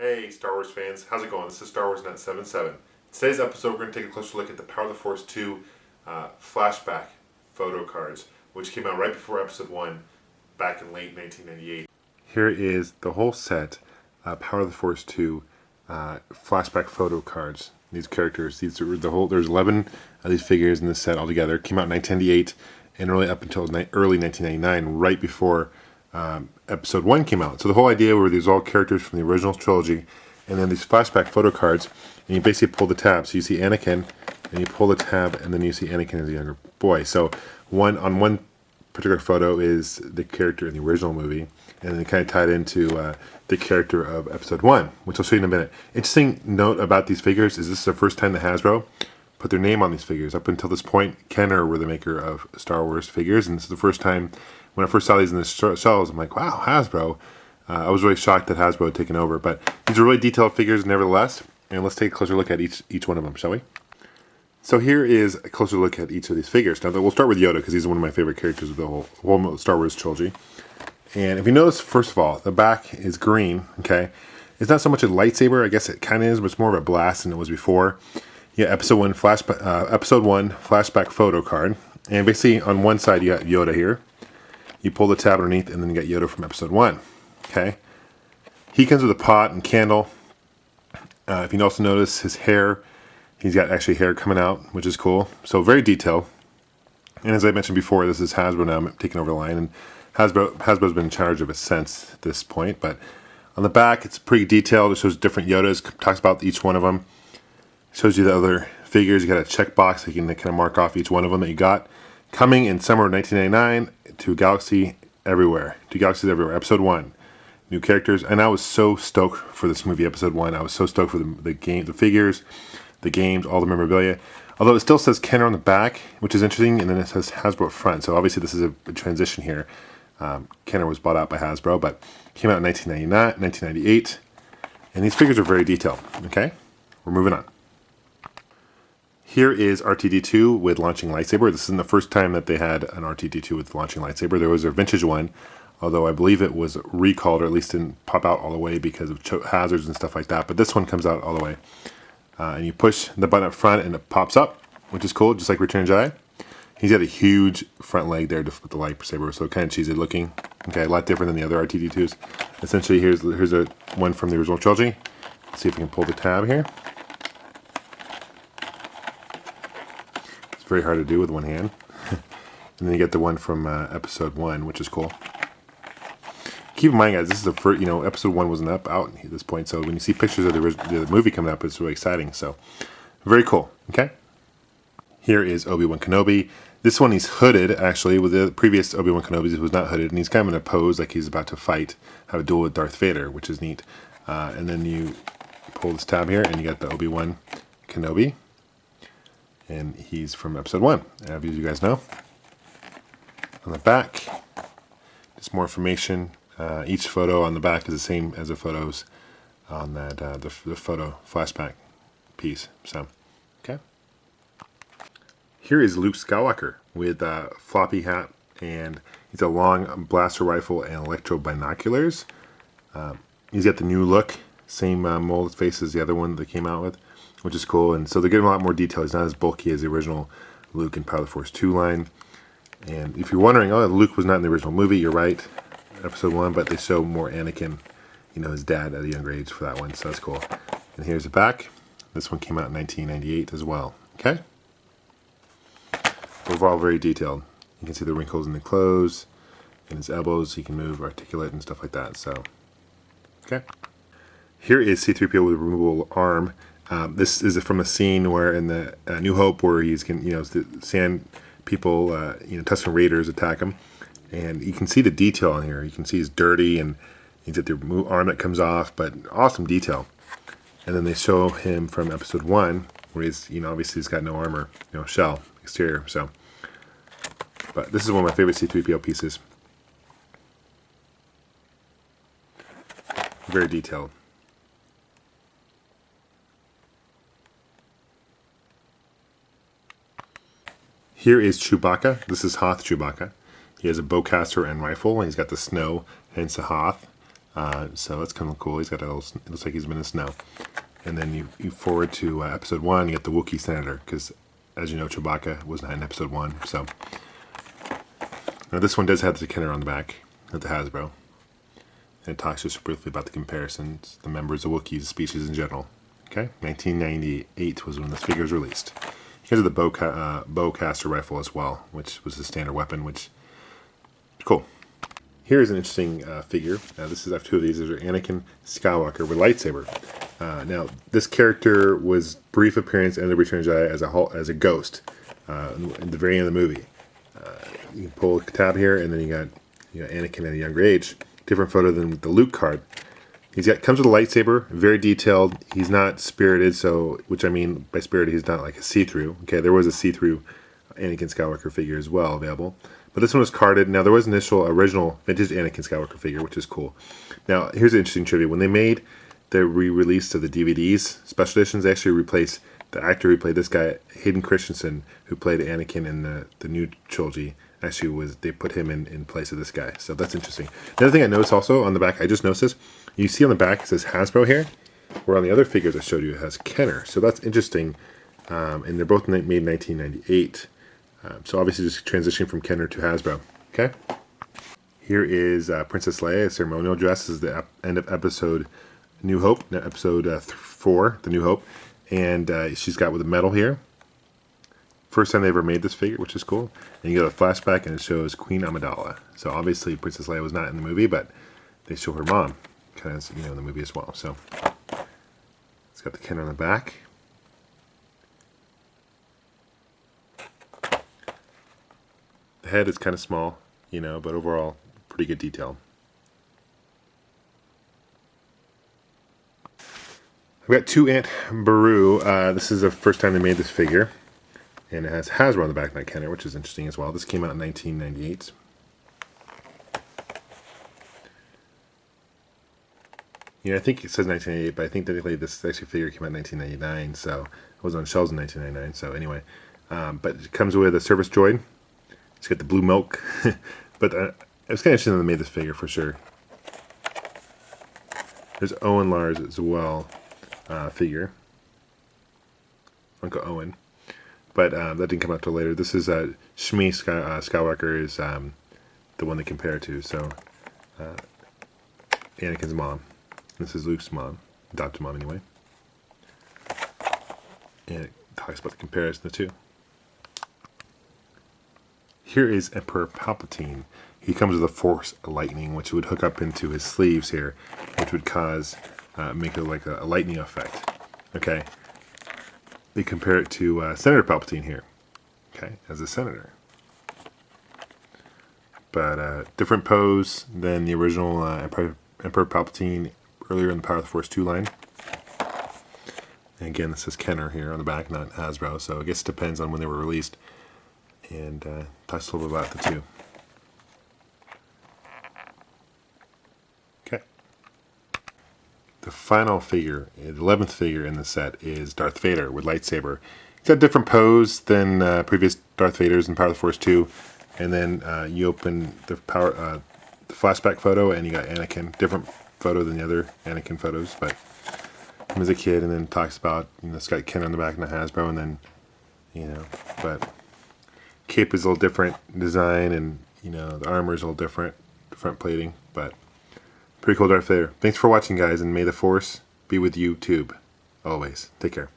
Hey Star Wars fans, how's it going? This is Star Wars Net 77. Today's episode we're going to take a closer look at the Power of the Force 2 flashback photo cards, which came out right before episode 1 back in late 1998. Here is the whole set, Power of the Force 2 flashback photo cards. These characters, there's 11 of these figures in this set altogether. It came out in 1998 and really up until early 1999, right before episode 1 came out. So the whole idea were these all characters from the original trilogy, and then these flashback photo cards, and you basically pull the tab. So you see Anakin, and you pull the tab, and then you see Anakin as a younger boy. So on one particular photo is the character in the original movie, and then kind of tied into the character of episode 1, which I'll show you in a minute. Interesting note about these figures is this is the first time that Hasbro put their name on these figures. Up until this point, Kenner were the maker of Star Wars figures, and this is the first time. When I first saw these in the shelves, I'm like, wow, Hasbro. I was really shocked that Hasbro had taken over. But these are really detailed figures nevertheless. And let's take a closer look at each one of them, shall we? So here is a closer look at each of these figures. Now, we'll start with Yoda, because he's one of my favorite characters of the whole Star Wars trilogy. And if you notice, first of all, the back is green, okay? It's not so much a lightsaber. I guess it kind of is, but it's more of a blast than it was before. Yeah, episode 1 flashback photo card. And basically, on one side, you got Yoda here. You pull the tab underneath, and then you get Yoda from episode 1. Okay? He comes with a pot and candle. If you also notice his hair, he's got actually hair coming out, which is cool. So very detailed. And as I mentioned before, this is Hasbro now taking over the line, and Hasbro's been in charge of it since this point. But on the back, it's pretty detailed. It shows different Yodas, talks about each one of them. Shows you the other figures. You got a checkbox, so you can kind of mark off each one of them that you got. Coming in summer of 1999 to Galaxies Everywhere, episode 1. New characters, and I was so stoked for this movie, episode 1. I was so stoked for the game, the figures, the games, all the memorabilia. Although it still says Kenner on the back, which is interesting, and then it says Hasbro up front. So obviously this is a transition here. Kenner was bought out by Hasbro, but came out in 1998, and these figures are very detailed. Okay, we're moving on. Here is R2-D2 with launching lightsaber. This isn't the first time that they had an R2-D2 with launching lightsaber. There was a vintage one, although I believe it was recalled, or at least didn't pop out all the way because of hazards and stuff like that. But this one comes out all the way. And you push the button up front and it pops up, which is cool, just like Return of the Jedi. He's got a huge front leg there with the lightsaber, so kind of cheesy looking. Okay, a lot different than the other R2-D2s. Essentially, here's a one from the original trilogy. Let's see if we can pull the tab here. Very hard to do with one hand. And then you get the one from episode 1, which is cool. Keep in mind, guys, this is the first, episode 1 wasn't out at this point, so when you see pictures of the movie coming up, it's really exciting. So, very cool, okay? Here is Obi-Wan Kenobi. This one, he's hooded, actually. With the previous Obi-Wan Kenobi, he was not hooded, and he's kind of in a pose like he's about to have a duel with Darth Vader, which is neat. And then you pull this tab here, and you got the Obi-Wan Kenobi. And he's from episode 1, as you guys know. On the back, just more information. Each photo on the back is the same as the photos on that the photo flashback piece. So, okay. Here is Luke Skywalker with a floppy hat, and he's a long blaster rifle and electro binoculars. He's got the new look, same mold face as the other one that came out with, which is cool. And so they're getting a lot more detail. He's not as bulky as the original Luke in Power of the Force 2 line. And if you're wondering, Luke was not in the original movie, you're right, episode 1, but they show more Anakin, his dad at a younger age for that one, so that's cool. And here's the back. This one came out in 1998 as well, okay? Overall, very detailed. You can see the wrinkles in the clothes, and his elbows, he can move, articulate, and stuff like that, so, okay. Here is C-3PO with a removable arm. This is from a scene where in the New Hope, where he's the sand people, Tusken Raiders attack him, and you can see the detail on here. You can see he's dirty, and he's got the arm that comes off, but awesome detail. And then they show him from episode 1, where he's, obviously he's got no armor, shell exterior. So, but this is one of my favorite C-3PO pieces. Very detailed. Here is Chewbacca. This is Hoth Chewbacca. He has a bowcaster and rifle, and he's got the snow, hence the Hoth. So that's kind of cool. He's got a little, it looks like he's been in snow. And then you forward to episode 1, you get the Wookiee Senator, because as you know, Chewbacca was not in episode 1. So now this one does have the Kenner on the back at the Hasbro. And it talks just briefly about the comparisons, the members of Wookiees, species in general. Okay, 1998 was when this figure was released. He has the bowcaster rifle as well, which was the standard weapon, which is cool. Here's an interesting figure. This is, I have 2 of these. These are Anakin Skywalker with lightsaber. Now, this character was brief appearance in the Return of the Jedi as a ghost in the very end of the movie. You can pull a tab here, and then you got Anakin at a younger age. Different photo than the Luke card. Comes with a lightsaber, very detailed. He's not spirited, so which I mean by spirited, he's not like a see-through. Okay, there was a see-through Anakin Skywalker figure as well available. But this one was carded. Now, there was an original vintage Anakin Skywalker figure, which is cool. Now, here's an interesting trivia. When they made the re-release of the DVDs, special editions, they actually replaced the actor who played this guy, Hayden Christensen, who played Anakin in the new trilogy. Actually, they put him in place of this guy. So that's interesting. Another thing I noticed also on the back, I just noticed this. You see on the back, it says Hasbro here, where on the other figures I showed you, it has Kenner. So that's interesting. And they're both made in 1998. So obviously just transitioning from Kenner to Hasbro. Okay. Here is Princess Leia, a ceremonial dress. This is the end of episode New Hope, episode 4, The New Hope. And she's got with a medal here. First time they ever made this figure, which is cool. And you get a flashback, and it shows Queen Amidala. So obviously Princess Leia was not in the movie, but they show her mom, kind of, in the movie as well. So it's got the Kenner on the back. The head is kind of small, but overall pretty good detail. I've got 2 Aunt Beru. This is the first time they made this figure. And it has Hasbro on the back, not Kenner, which is interesting as well. This came out in 1998. I think it says 1998, but I think technically this figure came out in 1999, so it was on shelves in 1999. So anyway, but it comes with a service droid. It's got the blue milk, but it was kind of interesting that they made this figure for sure. There's Owen Lars as well, figure. Uncle Owen. But that didn't come out till later. This is Shmi Skywalker is the one they compare it to. So Anakin's mom. This is Luke's mom, adopted mom anyway. And it talks about the comparison of the 2. Here is Emperor Palpatine. He comes with a Force lightning, which would hook up into his sleeves here, which would make it like a lightning effect. Okay. They compare it to Senator Palpatine here, okay, as a senator. But different pose than the original Emperor Palpatine earlier in the Power of the Force 2 line. And again, this says Kenner here on the back, not Hasbro, so I guess it depends on when they were released. And talks a little bit about the 2. Okay. The final figure, the 11th figure in the set, is Darth Vader with lightsaber. It's got a different pose than previous Darth Vaders in Power of the Force 2. And then you open the flashback photo, and you got Anakin. Different photo than the other Anakin photos, but him as a kid, and then talks about, it's got Ken on the back and the Hasbro, and then, but cape is a little different design, and, the armor is a little different plating, but pretty cool Darth Vader. Thanks for watching, guys, and may the Force be with you, Tube. Always. Take care.